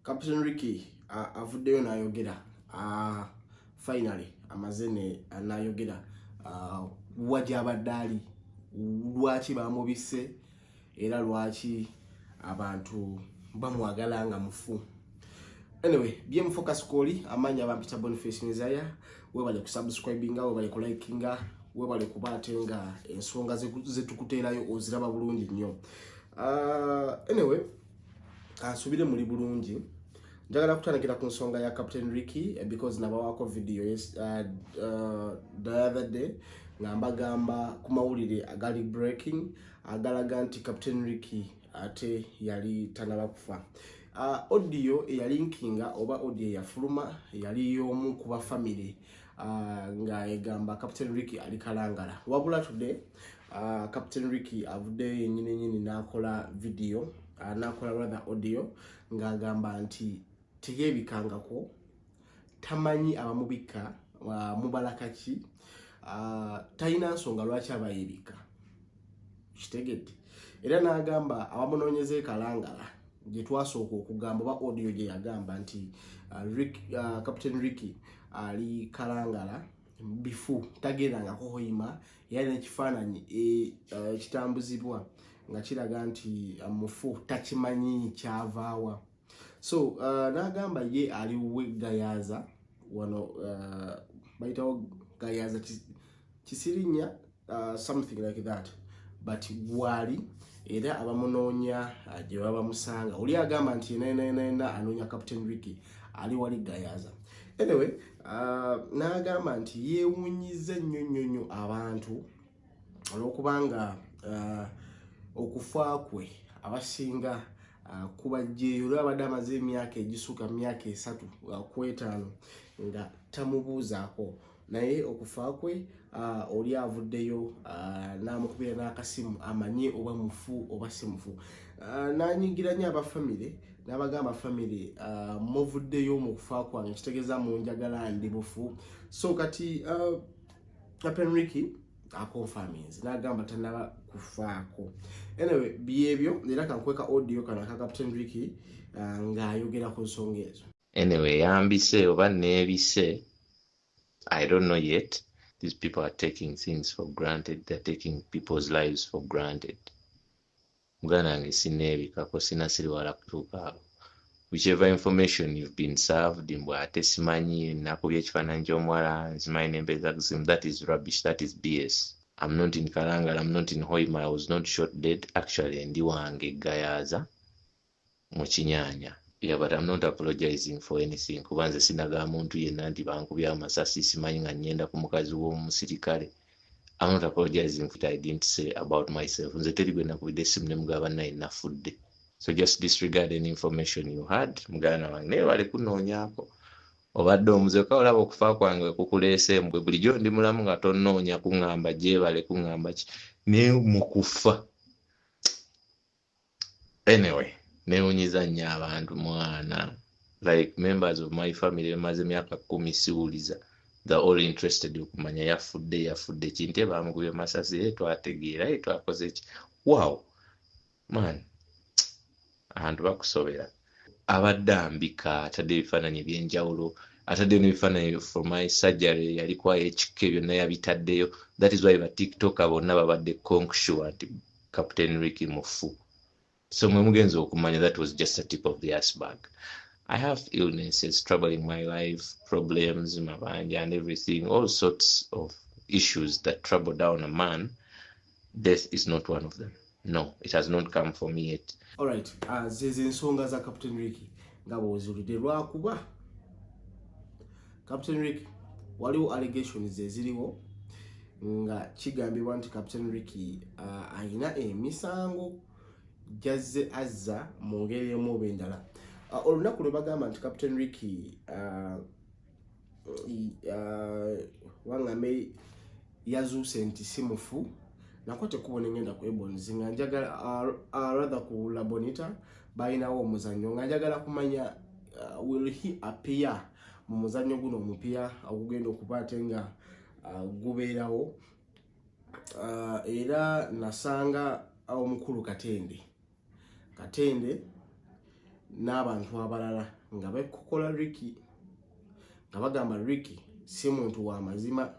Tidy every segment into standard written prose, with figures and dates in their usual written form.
Captain Ricky avuddeyo n'ayogera finally amazene n'ayogera wajja abaddaali lwaki bamubisse era lwaki abantu bamwagala nga mufu. Anyway, BM Focus Koli amanya bampita Boniface Nizaya webale kusubscribinga webale kulikinga webale kubatenga ensonga zetukuterayo oziraba bulungi nnyo. Anyway, asubire muri bulungi njagala kutandikira ku nsonga ya Captain Ricky because nabawako video the other day ngamba ku mawulire agali breaking agalaga nti Captain Ricky ate yali tanaba kufa. Audio eyalinkinga oba audio yafuluma yali yomu kuba family nga egamba Captain Ricky ali kalangala. Wabula today Captain Ricky avudde nyini nakola video nakola rather audio nga agamba nti teyebikangako tamanyi abamubika mubalakaki tayina nsonga lwaki abayebika kitegedde era n'agamba abamunonyeze kalangala gye twasooka okugamba ba audio gye yagamba nti Captain Ricky ali kalangala bifu tagenda kohoima yali nekifaananyi kitambuzibwa nga kiraga nti mufu takimanyi kyavaawa. So n'agamba ye ali wegayaza wano baitawo gayaza kisirinya something like that but wali era abamunoonya gye babamusanga oli agamba nti nena anoonya Captain Ricky ali wali gayaza. Anyway, n'agamba nti yeewunyize nnyo abantu olwokubanga okufa kwe abasinga kubajjeyo olwabadde amaze emyaka egisuka myaka 3 ku 5 nga tamubuuzaako naye okufa kwe oli avuddeyo n'amukubira n'akasimu amanye oba mufu oba si mufu. N'anyingira nnyo abafamile n'abagamba family muvuddeyo mu kufa kwange kitegeeza mu njagala ndi bufu. So kati Captain Ricky akonfirmings n'agamba tanaba kufaako. Anyway, byebyo era kankweka audio kana ka Captain Ricky ng'ayogera ku nsonga ezo. Anyway, yambise oba nebise, I don't know yet. These people are taking things for granted. They're taking people's lives for granted. Mugana nange sinebikako sinasiri wala kutuuka. Whichever information you've been served, mbwa ate simanyi nakubye ekifaananyi ky'omuwala nsimanyi n'empeeza kusimu, that is rubbish, that is BS. I'm not in Kalangala, I'm not in Hoima, I was not shot dead. Actually, ndi wange gayaza mu Kinyanya. Yeah, but I'm not apologizing for anything. Kubanze sinaga muntu yenna nti bankubya amasasi simanyi nga nyenda ku mukazi w'omusirikale. I'm not apologizing for what I didn't say about myself. Nze teri gwe nakubidde essimu ne mugaba naye nafudde. So just disregard any information you had. Mugana wange naye bali kunoonyaako. Obadde omuze ka olaba okufa kwange kukuleese mbwe bulijjo ndi mulamu nga tonnoonya kuŋŋamba gye bale kuŋŋamba ki ne mu kufa. Anyway, neewunyiza nnyo abantu mwana. Like members of my family bamaze emyaka 10 siwuliza. They're all interested okumanya yafudde kinte bamukubye masasi twategeera twakoze eki. Wow man, abantu bakusobera. Abadde ambika atadde ebifaananyi ebyenjawulo atadde n'ebifaananyi for my surgery yalikwayo ekike byonna yabitaddeyo. That is why ba TikTok bonna babadde conksure nti Captain Ricky mufu. So mwe mugenzi okumanya that was just a tip of the iceberg. I have illnesses troubling my life, problems, mabanja and everything, all sorts of issues that trouble down a man. Death is not one of them. No, it has not come for me yet. Alright, zeze nsonga za Captain Ricky ngabo ozulide lwakuba Captain Ricky waliwo allegations eziriwo nga kigambibwa nti Captain Ricky ayina emisango jazze azza mu ngeri emu oba endala. Olunaku lwe bagamba nti Captain Ricky wangame yazuuse nti si mufu nako tekubona ngenda kwebonzi nga njagala rather ku La Bonita bayinawo omuzannyo nga njagala kumanya will he appear mu muzannyo guno omupya ogugenda okuba ate nga gubeerawo. Era nasanga omukulu Katende n'abantu abalala nga bekokola Ricky nga bagamba Ricky si muntu wa mazima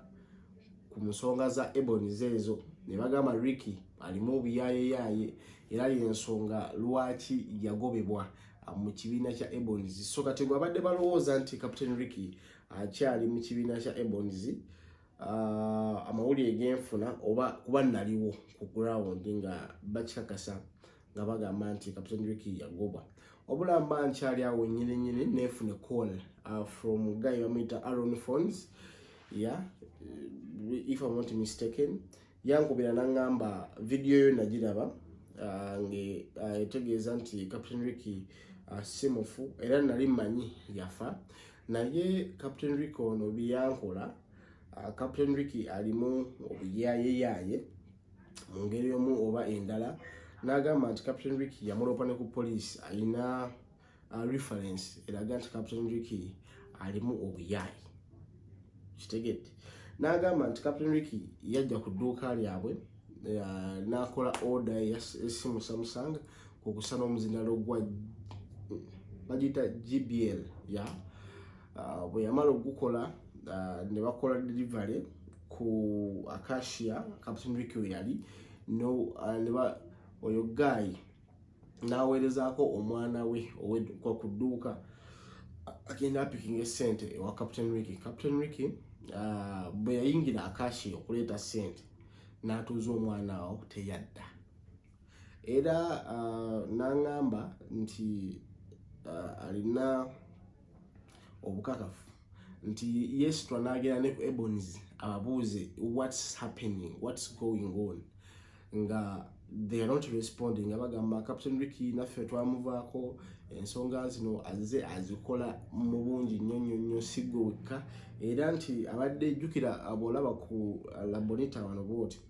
ku nsonga za Ebonies ezo, ne bagamba Ricky alimu obuyayeyaye era y'ensonga lwaki yagobebwa mu kibiina kya Ebonies. So kati abadde balowooza nti Captain Ricky akyali mu kibiina kya Ebonies, amawulire genfuna oba kuba naliwo ku ground nga bakikakasa nga bagamba nti Captain Ricky yagobwa. Obulamba nkyali awo nyine nefune call from guy bamuyita Aaron Phones, yeah, if I'm not mistaken, yankubira nangamba video yo nagiraba nge etegeeza nti Captain Ricky simufu era nali manyi yafa, naye Captain Ricky ono byankola, Captain Ricky alimu obuyayeyaye mu ngeri omu oba endala, n'agamba nti Captain Ricky yamulopa ne ku police alina reference eraga nti Captain Ricky alimu obuyayi kitegedde. N'agamba nti Captain Ricky yajja ku dduuka lyabwe n'akola order y'essimu Samsung ku kusana omuzindaalo gwa bagita GBL ya bwe yamala okukola ne bakola delivery ku Acacia Captain Ricky yali no oyo guy n'aweerezaako omwana we owedduka ku dduuka agenda apikinga sente ewa Captain Ricky. Captain Ricky bwe yayingira Acacia okuleeta sente n'atuuza omwana awo teyadda, era n'angamba nti alina obukakafu nti yes twanagera ne ku Ebonies ababuuze what's happening, what's going on, nga they are not responding. Abagamba Captain Ricky naffe twamuvaako ensonga zino azze azikola mu bungi nnyo sigwe wekka, era nti abadde jjukira abolaba ku La Bonita wano bwoti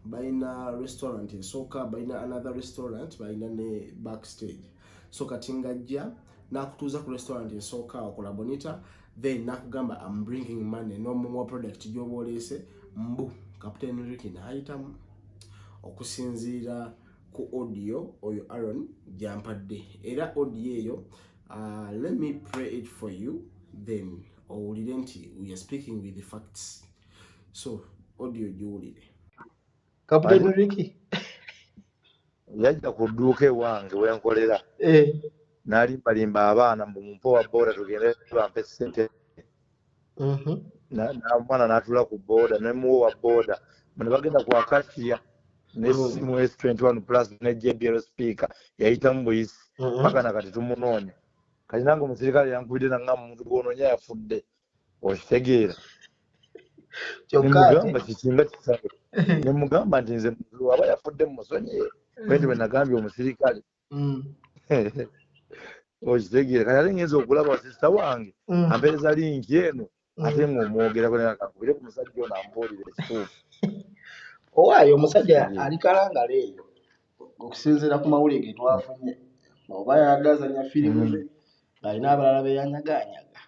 balina restaurant esooka, balina another restaurant, balina ne backstage. So kati ngajja nakutuuza ku restaurant esooka ku La Bonita, then nakugamba I'm bringing money n'omuwa product gy'oba oleese mbu Captain Ricky n'ayitamu okusinziira ku audio oyo Aaron gyampadde, era audio eyo let me play it for you then owulire nti we are speaking with the facts. So audio giwulire. Captain Ricky yajja ku dduuka ewange wenkolera n'alimbalimba abaana mumpowa boda tugende bampe ssente, n'omwana n'atula ku boda nemuwa boda ne bagenda ku Acacia n'essimu S21 plus ne JBL speaker yayitamu buyisi paka nakati tumunoonya. Kati nange omusirikale yankubidde nangamba omuntu gw'onoonya yafudde, okitegeera. Nemugamba kikinga kisabe, nemugamba nti nze muntu aba yafudde musonyiye bwenti bwe nagambye omusirikale okitegeera. Kati ate ngenza okulaba sisita wange ampeereza linki eno ate ng'omwogerako nakakubire ku musajja ono ambuulire ekituufu. Owaayo omusajja ali kalangala eyo okusinziira ku mawulire ge twafunye, oba yagazanya firimu ze alina abalala beyanyagaanyaga.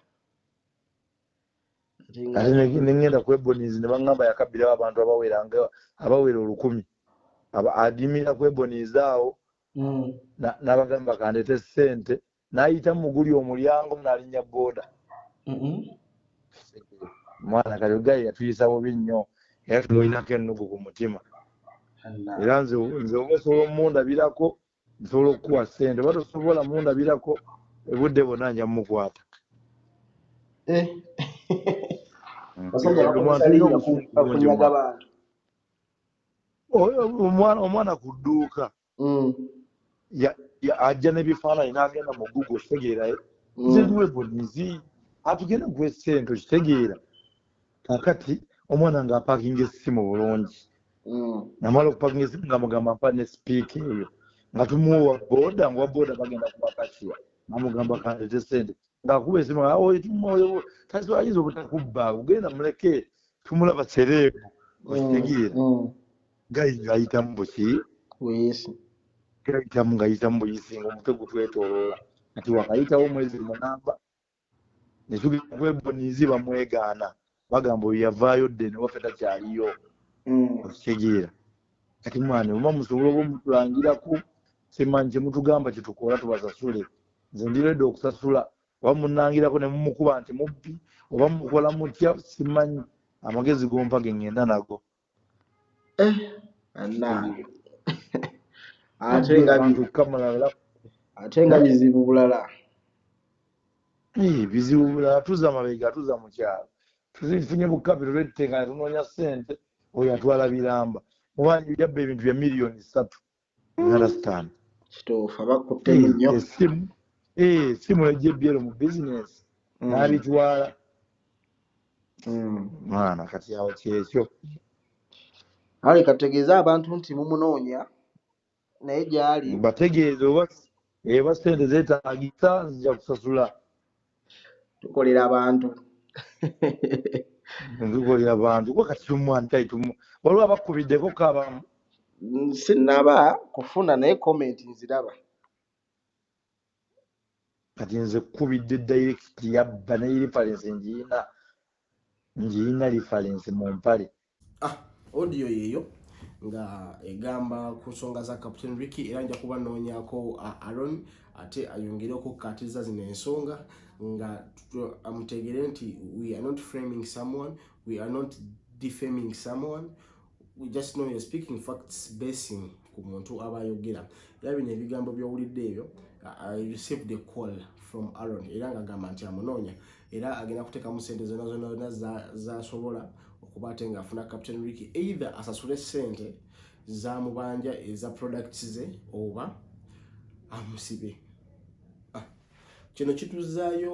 Ate nengenda ku Ebonies ne baŋŋamba yakabbirawo abantu abawera 100 adimira ku Ebonies awo n'abagamba kandeete ssente, n'ayita mu guli omulyango n'alinnya boda. Mwana kali gayi yatuyisa bubi nnyo era tumulinako ennugu ku mutima, era nze oba osobola omundabirako nsobola okukuwa ssente, oba tosobola mundabirako ebudde bonna nja mukwata. Omwana ku dduuka ajja n'ebifaananyi n'agenda mu Google okitegeerayo, nze ndiwe Ebonies atugenda kuwa essente okitegeera. Kakati omwana ng'apakinga essimu bulungi, namala okupakinga essimu nga mugamba mpa ne sipiika eyo nga tumuwa boda, nga boda bagenda ku Acacia namugamba kandeete ssente ng'akuba essimu ayinza obutakubba ugenda muleke tumulaba sereebu okitegeera. Gayi ng'ayitamu buki ng'ayitamu buyisi ng'omutwe gutwetooloola. Kati wakayitawo omwezi munamba ne tugenda ku Ebonies bamwegaana bagamba oyo yavaayo dde newaffe takyaliyo okitegeera. Kati mwana oba musobola oba omutulangirako simanyi kye mutugamba kye tukola tubasasule nze ndiredde okusasula oba munnangirako ne mumukuba nti mubbi oba mukola mutya simanyi amagezi gompa ge ŋŋenda nago anange abantu kamala ate nga bizibu bulala bizibu bulala tuza mabega tuza mu kyalo tuzifunye bukabiro lwettenga tunoonya ssente oyo atwala biramba mubanji yabba ebintu bya miliyoni 3 understand kituufu abakutte nnyo simu ejjebyero mu bizinesi n'abitwala mwana kati awo kyekyo ale kategeeza abantu nti mumunoonya naye gyali bategeeze oba ssente zeetaagisa nzija kusasula tukolera abantu ntukolera abantu ko kati tumwantai waliwo abakubiddeko kabamu sinaba kufuna naye komenti nziraba kati nze kubidde direct yabba ne reference ngiina reference mu mpale audio yeyo nga egamba ku nsonga za Captain Ricky era nja kuba noonyako Aaron ate ayongereko kukatiza zino ensonga nga amutegere nti we are not framing someone, we are not defaming someone, we just know you're speaking facts basing ku muntu abayogera. Era bino ebigambo by'owulidde ebyo I received a call from Aaron era nga agamba nti amunoonya era agenda kuteekamu ssente zonna zasobola okuba ate ng'afuna Captain Ricky either asasule ssente zamubanja eza products ze oba amusibe. Kino kituzaayo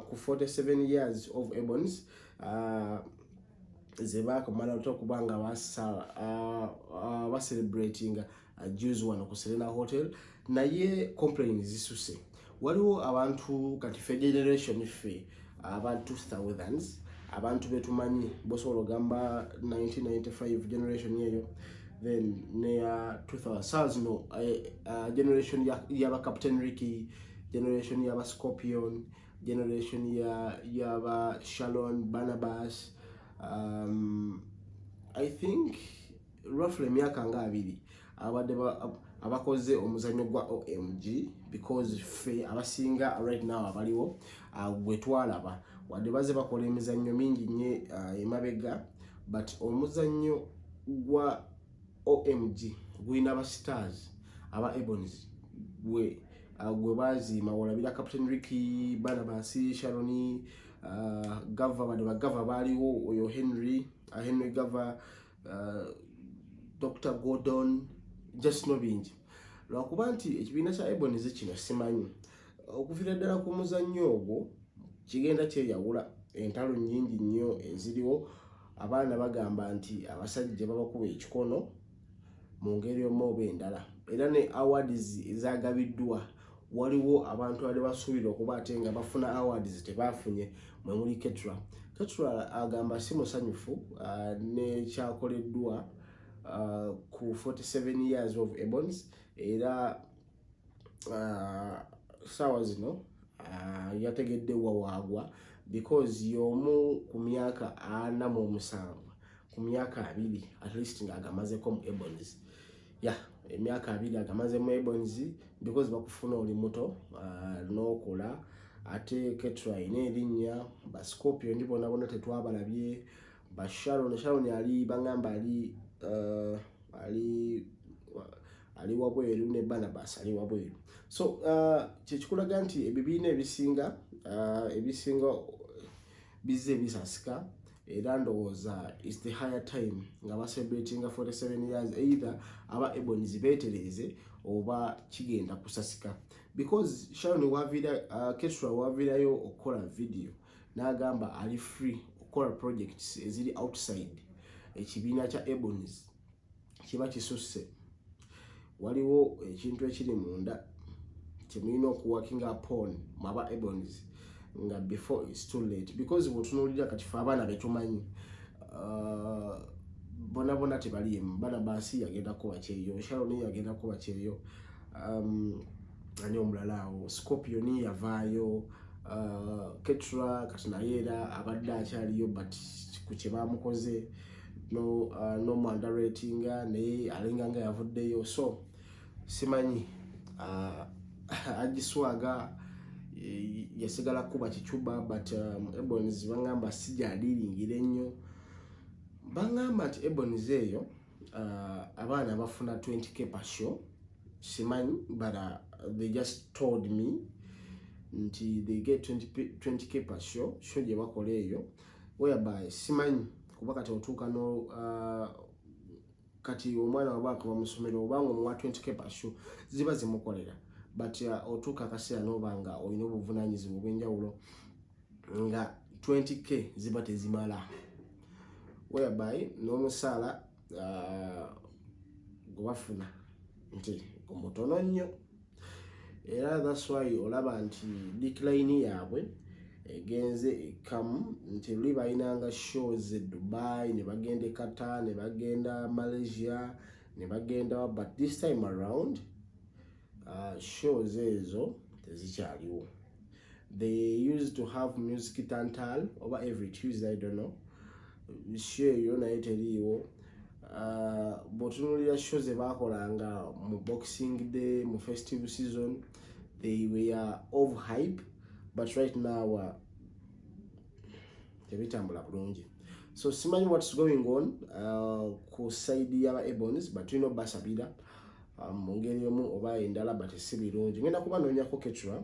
ku 47 years of Ebons ze baakamala okuba nga celebrating Jews wano ku Serena Hotel naye complaints zisuse. Waliwo abantu kati fe generation ffe aba 2000s abantu betumanyi bosobola ogamba 1995 generation yeyo then ne 2000 no generation yaba Captain Ricky, generation yaba Scorpion, generation yaba Shalon Barnabas, I think roughly myaka nga 2 abadde abakoze omuzanyo gwa OMG because fe abasinga right now abaliwo gwe twalaba wadde baze bakola emizannyo mingi nnyo emabega but omuzannyo gwa OMG gwina aba stars aba Ebons gwe baziima walabira Captain Ricky, Barnabas, Sharoni, Gava badde bagava baaliwo oyo Henry Gava, Dr. Gordon just no bingi lwakuba nti ekibiina kya Ebons kino simanyi okuviira ddala ku muzannyo ogwo kigenda kyeyawula entalo nnyingi nnyo eziriwo abaana bagamba nti abasajja babakuba ekikono mu ngeri omu oba endala era ne awards ezagabiddwa waliwo abantu abali basuubira okuba ate nga bafuna awards tebafunye mwe muli Ketra agamba si musanyufu nekyakoleddwa ku 47 years of Ebons era sawa zino yategedde wawaagwa because y'omu ku myaka 47 ku myaka 2 at least ng'agamazeko mu Ebons emyaka 2 agamaze mu Ebons because bakufuna oli muto n'okola ate Ketra ine erinnya ba Scorpion ndi bonna tetwabalabye ba Sharon ali bangamba ali wabweru ne Barnabas ali wabweru so kyekikulaga nti ebibiina ebisinga bizze bisasika era ndowooza is the higher time nga basebretinga 47 years either aba Ebons beetereze oba kigenda kusasika because Sharon Ketra wavirayo okukola video n'agamba ali free okukola projects eziri outside ekibiina kya Ebons kiba kisusse waliwo ekintu ekiri munda kyemulina okuworkinga upon maba Ebons nga before it's too late because bwotunuulira kati fe abaana betumanyi bona tebaliimu Barnabas yagenda kuba kyeyo, Sharon yagenda kuba kyeyo, ani omulala awo Scorpion yavaayo, Ketra kati naye era abadde akyaliyo but ku kye bamukoze no underratinga naye alinga nga yavuddeyo so simanyi agiswaga yasigala kuba kicuba but Ebonies bangamba sijaliringira ennyo bangamba nti Ebonies eyo abaana bafuna 20k per show simanyi but they just told me nti they get 20k per show gye bakola eyo whereby simanyi kuba kati otuuka no kati omwana wabaka bamusomero obanga omuwa 20k per show ziba zimukolera but otuuka akaseera n'obanga olina obuvunanyizibwa obw'enjawulo nga 20k ziba tezimala whereby n'omusaala gwebafuna nti omutono nnyo era that's why olaba nti decline yaabwe egenze ekamu nti luli balinanga shows e Dubai ne bagenda Qatar ne bagenda Malaysia ne bagenda but this time around shows ezo tezikyaliwo. They used to have music tantal over every Tuesday, I don't know. Share yo naye teriiwo. Botunulira shows ebakolanga mu Boxing Day mu festival season they were of hype but right now tebitambula bulungi. So simanyi what's going on ku side ya Ebonies but you know basabira mu ngeri emu oba endala but si birungi. Ngenda kuba noonyako Ketura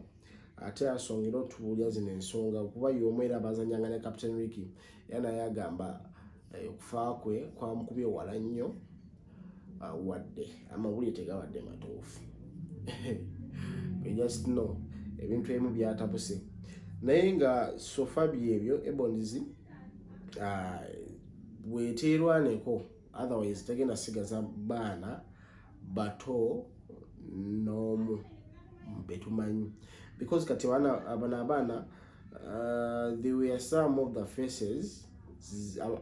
ate asongera otubuulya zino ensonga kuba y'omwera abazanyanga ne Captain Ricky era naye agamba okufa kwe kwamukubye wala nnyo wadde amawulire tegawadde matuufu. We just know ebintu ebimu byatabuse naye nga sofa byebyo Ebonies bweteerwaneko otherwise tegenda sigaza baana bato n'omu betumanyi because kati abaana they were some of the faces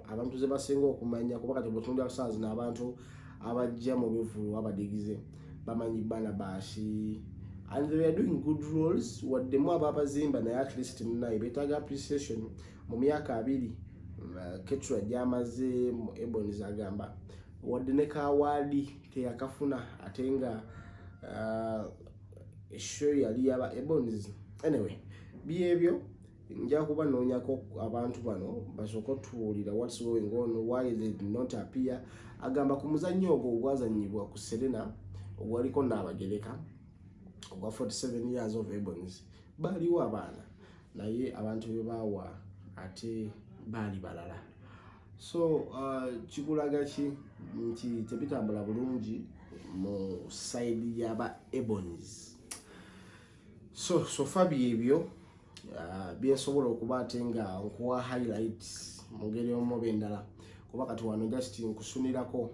abantu ze basinga okumanya kuba kati bwetunulira saa zino abantu abajja mu bivulu abadigize bamanyi Barnabas and they were doing good roles waddemu ababazimba naye at least naye betaaga appreciation mu myaka 2 Ketura gyamaze mu Ebonies agamba wadde ne kawaadi teyakafuna ate nga show yali yaba Ebonies. Anyway byebyo nja kuba noonyako abantu bano basooka otuwulira what's going on, why they did not appear. Agamba ku muzannyo ogwo ogwazannyibwa ku Serena ogwaliko Naabagereka ogwa 47 years of Ebonies baaliwo abaana naye abantu be baawa ate baali balala. So kikulaga ki nti tebitambula bulungi mu side y'aba Ebonies. So sofa byebyo byensobola okuba ate nga nkuwa highlights mu ngeri omu endala kuba kati wano just nkusunirako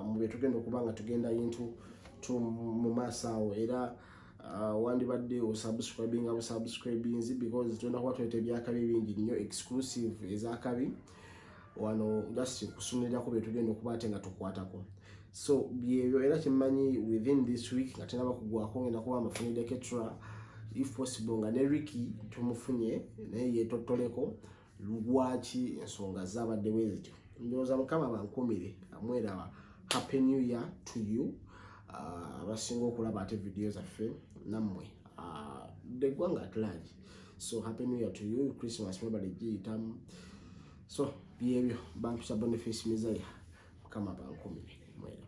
mu bye tugenda okuba nga tugenda into mu maaso awo era wandibadde osubscribinzi because tugenda kuba tuleta ebyakabi bingi nnyo exclusive ezakabi wano just nkusunirako bye tugenda okuba ate nga tukwatako. So byebyo era kimmanyi within this week nga tenaba kugwako ngenda kuba amafunidde Ketura if possible nga ne Ricky tumufunye naye yetotoleko lwaki ensonga zabadde bwezityo. Ndowooza Mukama bankumire amwera happy new year to you abasinga okulaba ate video zaffe nammwe eggwanga at large. So happy new year to you, Christmas mwebale giyitamu. So byebyo bampisa Boniface Mizaya Mukama bankumire mwera.